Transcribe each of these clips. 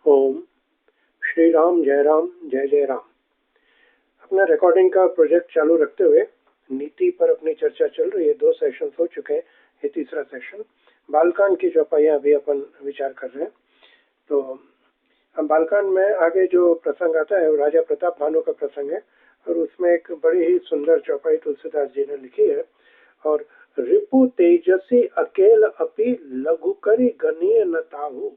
ओम श्री राम जय राम जय जय राम। अपना रिकॉर्डिंग का प्रोजेक्ट चालू रखते हुए नीति पर अपनी चर्चा चल रही है। 2 सेशन हो चुके हैं, ये तीसरा सेशन। बालकांड की चौपाइयां अभी अपन विचार कर रहे हैं। तो हम बालकांड में आगे जो प्रसंग आता है वो राजा प्रताप भानु का प्रसंग है, और उसमें एक बड़ी ही सुंदर चौपाई तुलसीदास जी ने लिखी है। और रिपु तेजसी अकेल अपि लघु करी गनीय न ताहु।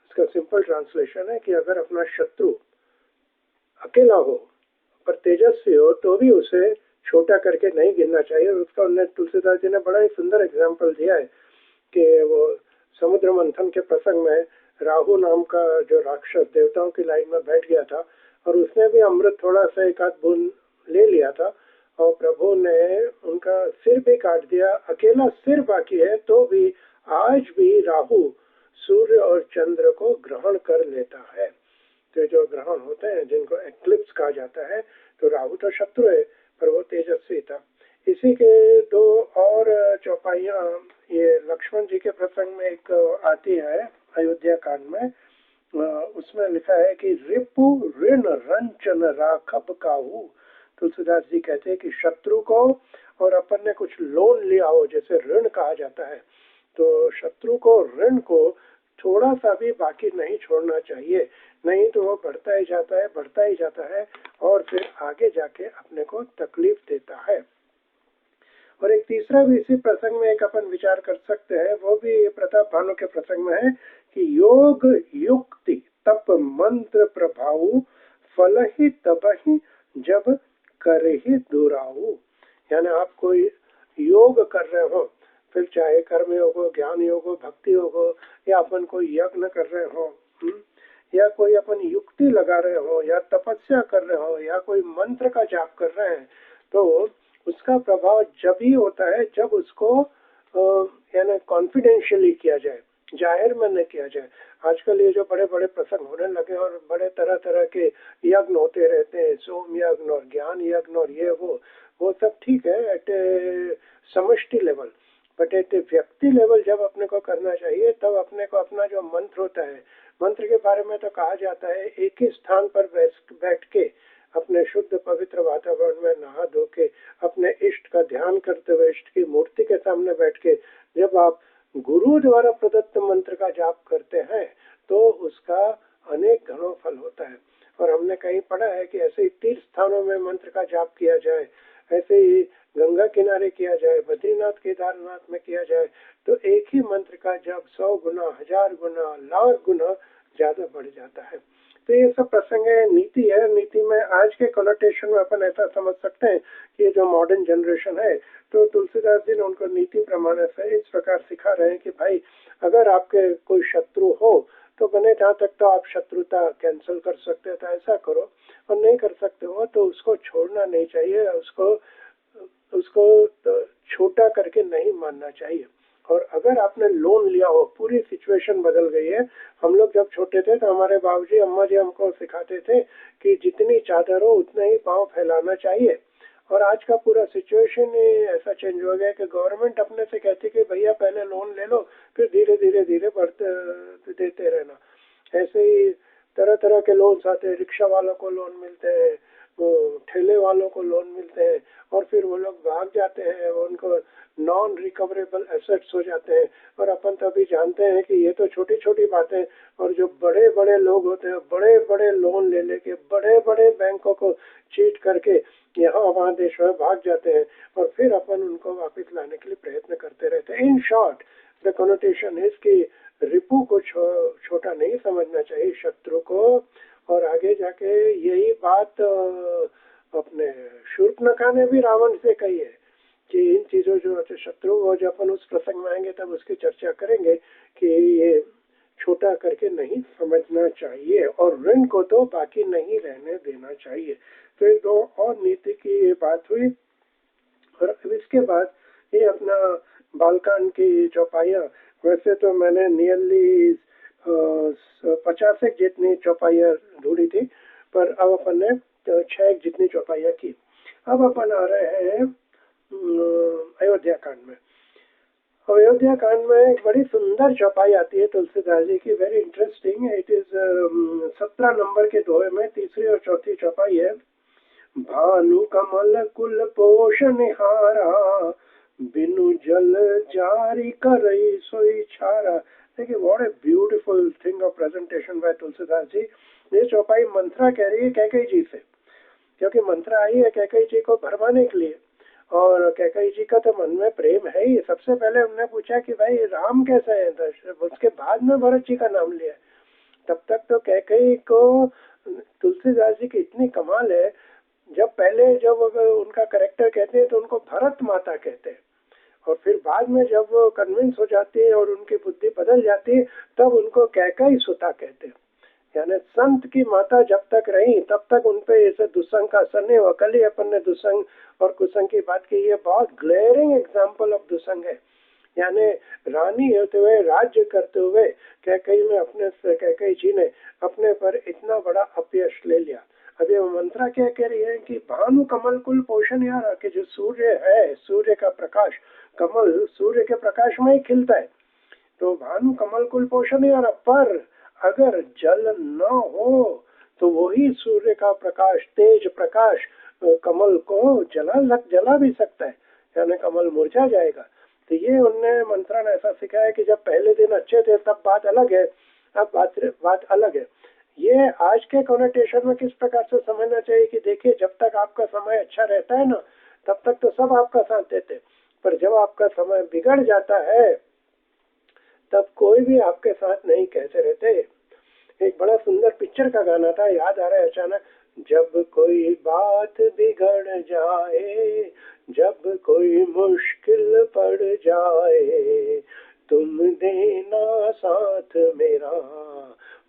इसका सिंपल ट्रांसलेशन है कि अगर अपना शत्रु अकेला हो पर तेजस्वी हो तो भी उसे छोटा करके नहीं गिनना चाहिए। और उसका उन्हें तुलसीदास जी ने बड़ा ही सुंदर एग्जाम्पल दिया है कि वो समुद्र मंथन के प्रसंग में राहु नाम का जो राक्षस देवताओं की लाइन में बैठ गया था, और उसने भी अमृत थोड़ा सा एक आध बूंद ले लिया था, और प्रभु ने उनका सिर भी काट दिया। अकेला सिर बाकी है तो भी आज भी राहु सूर्य और चंद्र को ग्रहण कर लेता है। तो जो ग्रहण होते हैं जिनको एक्लिप्स कहा जाता है, तो राहु तो शत्रु है पर वो तेजस्वी था। इसी के 2 और चौपाइयां ये लक्ष्मण जी के प्रसंग में एक आती है अयोध्या कांड में। उसमें लिखा है कि रिपु ऋण रंचन राखब काहू। तुलसीदास जी कहते हैं कि शत्रु को, और अपन ने कुछ लोन लिया हो जैसे ऋण कहा जाता है, तो शत्रु को ऋण को थोड़ा सा भी बाकी नहीं छोड़ना चाहिए, नहीं तो वो बढ़ता ही जाता है, बढ़ता ही जाता है, और फिर आगे जाके अपने को तकलीफ देता है। और एक तीसरा भी इसी प्रसंग में एक अपन विचार कर सकते हैं, वो भी प्रताप भानु के प्रसंग में है कि योग युक्ति तप मंत्र प्रभाव फल ही तब ही जब कर ही दुराऊ। यानी आप कोई योग कर रहे हो, फिर चाहे कर्म योग हो, ज्ञान योग हो, भक्ति योग हो, या अपन कोई यज्ञ कर रहे हो, या कोई अपन युक्ति लगा रहे हो, या तपस्या कर रहे हो, या कोई मंत्र का जाप कर रहे हैं, तो उसका प्रभाव जब ही होता है जब उसको यानी कॉन्फिडेंशियली किया जाए, जाहिर में न किया जाए। आजकल ये जो बड़े बड़े प्रसंग होने लगे और बड़े तरह तरह के यज्ञ होते रहते हैं, सोम यज्ञ और ज्ञान यज्ञ और ये वो सब ठीक है एट ए समष्टि लेवल, बट एट ए व्यक्ति लेवल जब अपने को करना चाहिए तब अपने को अपना जो मंत्र होता है, मंत्र के बारे में तो कहा जाता है एक ही स्थान पर बैठ के अपने शुद्ध पवित्र वातावरण में नहा धो के अपने इष्ट का ध्यान करते हुए इष्ट की मूर्ति के सामने बैठ के जब आप गुरु द्वारा प्रदत्त मंत्र का जाप करते हैं तो उसका अनेक घनों फल होता है। और हमने कहीं पढ़ा है कि ऐसे ही तीर्थ स्थानों में मंत्र का जाप किया जाए, ऐसे ही गंगा किनारे किया जाए, बद्रीनाथ केदारनाथ में किया जाए, तो एक ही मंत्र का जब 100 गुना, 1000 गुना, लाख गुना ज्यादा बढ़ जाता है। तो ये सब प्रसंग है, नीति है। नीति में आज के कॉनोटेशन में अपन ऐसा समझ सकते हैं कि ये जो मॉडर्न जनरेशन है, तो तुलसीदास जी ने उनको नीति प्रमाण से इस प्रकार सिखा रहे हैं कि भाई अगर आपके कोई शत्रु हो तो बने जहाँ तक तो आप शत्रुता कैंसिल कर सकते हो तो ऐसा करो, और नहीं कर सकते हो तो उसको छोड़ना नहीं चाहिए, उसको उसको तो छोटा करके नहीं मानना चाहिए। और अगर आपने लोन लिया हो, पूरी सिचुएशन बदल गई है। हम लोग जब छोटे थे तो हमारे बाबूजी अम्मा जी हमको सिखाते थे कि जितनी चादर हो उतना ही पाँव फैलाना चाहिए। और आज का पूरा सिचुएशन ही ऐसा चेंज हो गया कि गवर्नमेंट अपने से कहती है कि भैया पहले लोन ले लो, फिर धीरे धीरे धीरे बढ़ते देते रहना। ऐसे ही तरह तरह के लोन्स आते हैं, रिक्शा वालों को लोन मिलते हैं, वो ठेले वालों को लोन मिलते हैं, और फिर वो लोग भाग जाते हैं, उनको नॉन रिकवरेबल एसेट्स हो जाते हैं। और अपन तो अभी जानते हैं कि ये तो छोटी छोटी बातें, और जो बड़े बड़े लोग होते हैं बड़े बड़े लोन ले लेके बड़े बड़े बैंकों को चीट करके यहाँ वहाँ देश में भाग जाते हैं, और फिर अपन उनको वापस लाने के लिए प्रयत्न करते रहते हैं। In short the connotation is कि रिपु को छोटा नहीं समझना चाहिए, शत्रु को। और आगे जाके यही बात अपने शूर्पणखा ने भी रावण से कही है कि इन चीजों जो शत्रु, और जब अपन उस प्रसंग में आएंगे तब उसकी चर्चा करेंगे कि ये छोटा करके नहीं समझना चाहिए, और ऋण को तो बाकी नहीं रहने देना चाहिए। तो ये 2 और नीति की बात हुई। और अब इसके बाद ये अपना बालकांड की चौपाइयाँ, वैसे तो मैंने नियरली 50 जितनी चौपाइयाँ ढूंढी थी, पर अब अपन ने 6 जितनी चौपाइयाँ की। अब अपन आ रहे हैं अयोध्या कांड में। अयोध्या कांड में एक बड़ी सुंदर चौपाई आती है तुलसीदास जी की, very interesting. It is 17 number के दोहे में तीसरी और चौथी चौपाई है। भानु कमल कुल पोषनिहारा, बिनु जल जारी करई सोई छारा। देखिए what a beautiful thing of presentation by Tulsidas ji. ये चौपाई मंत्रा कह रही है कैकेयी जी से, क्योंकि मंत्रा आई है कैकेयी जी को भरमाने के लिए, और कैकेयी जी का तो मन में प्रेम है ही। सबसे पहले उन्होंने पूछा कि भाई राम कैसे है दशरथ, उसके बाद में भरत जी का नाम लिया। तब तक तो कैकेयी को तुलसीदास जी की इतनी कमाल है, जब पहले जब उनका करेक्टर कहते हैं तो उनको भरत माता कहते हैं, और फिर बाद में जब वो कन्विंस हो जाती है और उनकी बुद्धि बदल जाती है तब उनको कैकेयी सुता कहते हैं। यानी संत की माता जब तक रही तब तक उनपे ऐसे दुस्संग का असर नहीं हुआ। कल ही अपन ने दुस्संग और कुसंग की बात की, ये बहुत ग्लेयरिंग एग्जाम्पल ऑफ दुस्संग है। यानी रानी होते हुए, राज्य करते हुए कैकेयी में अपने कैकेयी जी ने अपने पर इतना बड़ा अपयश ले लिया। अब ये मंत्रा क्या कह रही है कि भानु कमल कुल पोषण, यार कि जो सूर्य है, सूर्य का प्रकाश, कमल सूर्य के प्रकाश में ही खिलता है, तो भानु कमल कुल पोषण यार, पर अगर जल न हो तो वही सूर्य का प्रकाश, तेज प्रकाश कमल को जला भी सकता है, यानी कमल मुरझा जाएगा। तो ये उनने मंत्रा ने ऐसा सिखाया कि जब पहले दिन अच्छे थे तब बात अलग है, अब बात अलग है। ये आज के कॉनोटेशन में किस प्रकार से समझना चाहिए कि देखिए जब तक आपका समय अच्छा रहता है ना तब तक तो सब आपका साथ देते, पर जब आपका समय बिगड़ जाता है तब कोई भी आपके साथ नहीं कैसे रहते। एक बड़ा सुंदर पिक्चर का गाना था, याद आ रहा है अचानक। जब कोई बात बिगड़ जाए, जब कोई मुश्किल पड़ जाए, तुम देना साथ मेरा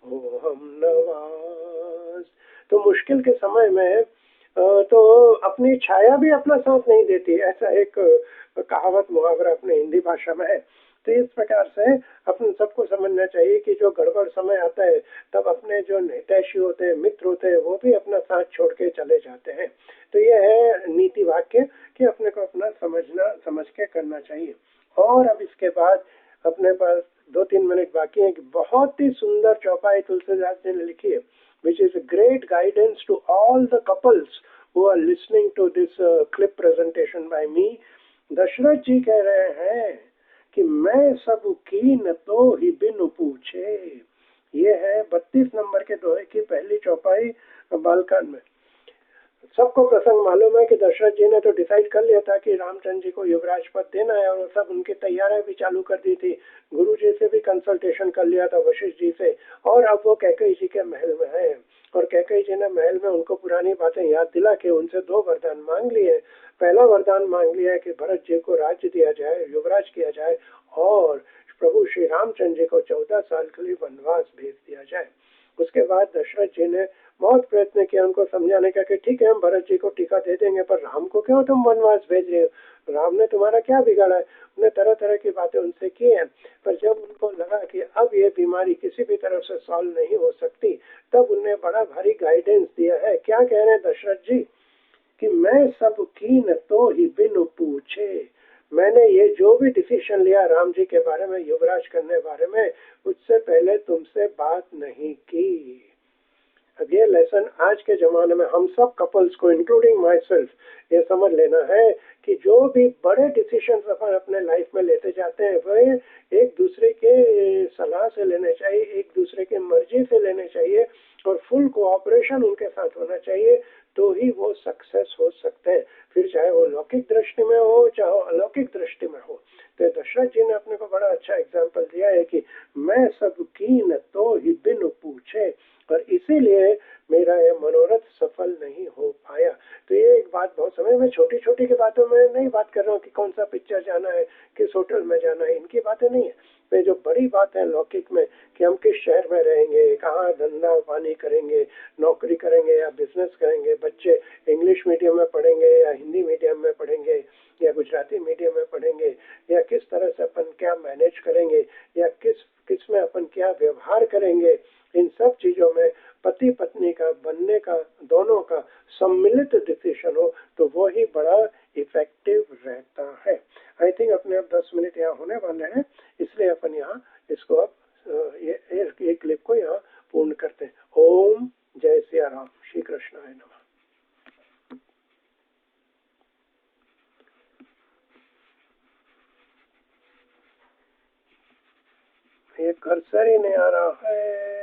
हो हम नवाज। तो मुश्किल के समय में तो अपनी छाया भी अपना साथ नहीं देती, ऐसा एक कहावत मुहावरा अपने हिंदी भाषा में है। तो इस प्रकार से अपन सबको समझना चाहिए कि जो गड़बड़ समय आता है तब अपने जो हितैषी होते हैं, मित्र होते हैं, वो भी अपना साथ छोड़ के चले जाते हैं। तो ये है नीति वाक्य कि अपने को अपना समझ के करना चाहिए। और अब इसके बाद अपने पास 2-3 मिनट बाकी है कि बहुत ही सुंदर चौपाई तुलसीदास जी ने लिखी है, which is a great guidance to all the couples who are listening to this clip presentation by me। Dasharath जी कह रहे हैं कि मैं सब कीन तो ही बिन पूछे। ये है 32 नंबर के दोहे की पहली चौपाई बालकांड में। सबको प्रसंग मालूम है कि दशरथ जी ने तो डिसाइड कर लिया था कि रामचंद्र जी को युवराज पद देना है, और सब उनकी तैयारियां भी चालू कर दी थी। गुरु जी से भी कंसल्टेशन कर लिया था, वशिष्ठ जी से, और अब वो कैकेयी जी के महल में है। और कैकेयी जी ने महल में उनको पुरानी बातें याद दिला के उनसे 2 वरदान मांग लिए। पहला वरदान मांग लिया है कि भरत जी को राज्य दिया जाए, युवराज किया जाए, और प्रभु श्री रामचंद्र जी को 14 साल के लिए वनवास भेज दिया जाए। उसके बाद दशरथ जी ने बहुत प्रयत्न किया उनको समझाने का कि ठीक है हम भरत जी को टीका दे देंगे, पर राम को क्यों तुम वनवास भेज रहे हो, राम ने तुम्हारा क्या बिगाड़ा है। उन्हें तरह तरह की बातें उनसे की हैं, पर जब उनको लगा कि अब ये बीमारी किसी भी तरह से सॉल्व नहीं हो सकती, तब उन्हें बड़ा भारी गाइडेंस दिया है। क्या कह रहे हैं दशरथ जी कि मैं सब कीन तो ही बिन पूछे, मैंने ये जो भी डिसीजन लिया राम जी के बारे में, युवराज करने बारे में, उससे पहले तुमसे बात नहीं की। अब ये लेसन आज के जमाने में हम सब कपल्स को, इंक्लूडिंग माई सेल्फ, ये समझ लेना है कि जो भी बड़े डिसीजन अपन अपने लाइफ में लेते जाते हैं वह एक दूसरे के सलाह से लेने चाहिए, एक दूसरे के मर्जी से लेने चाहिए, और फुल कोऑपरेशन उनके साथ होना चाहिए, तो ही वो सक्सेस हो सकते हैं। फिर चाहे वो लौकिक दृष्टि में हो चाहे अलौकिक दृष्टि में हो। तो दशरथ जी ने अपने को बड़ा अच्छा एग्जाम्पल दिया है कि मैं सब कीन तो ही बिन पूछे, और इसीलिए मेरा ये मनोरथ सफल नहीं हो पाया। तो ये एक बात बहुत समय में छोटी छोटी की बातों में नहीं बात कर रहा हूँ कि कौन सा पिक्चर जाना है, किस होटल में जाना है, इनकी बातें नहीं है। ये जो बड़ी बात है लौकिक में कि हम किस शहर में रहेंगे, कहाँ धंधा पानी करेंगे, नौकरी करेंगे या बिजनेस करेंगे, बच्चे इंग्लिश मीडियम में पढ़ेंगे या हिंदी मीडियम में पढ़ेंगे या गुजराती मीडियम में पढ़ेंगे, या किस तरह से अपन क्या मैनेज करेंगे, या किस किसमें अपन क्या व्यवहार करेंगे, इन सब चीजों में पति पत्नी का बनने का दोनों का सम्मिलित डिसीजन हो तो वो ही बड़ा इफेक्टिव रहता है। आई थिंक अपने अब 10 मिनट यहाँ होने वाले हैं, इसलिए अपन यहाँ इसको अब ये क्लिप को यहाँ पूर्ण करते हैं। ओम जय सिया राम, श्री कृष्णाय नमः। ये कर्सर ही नहीं आ रहा है।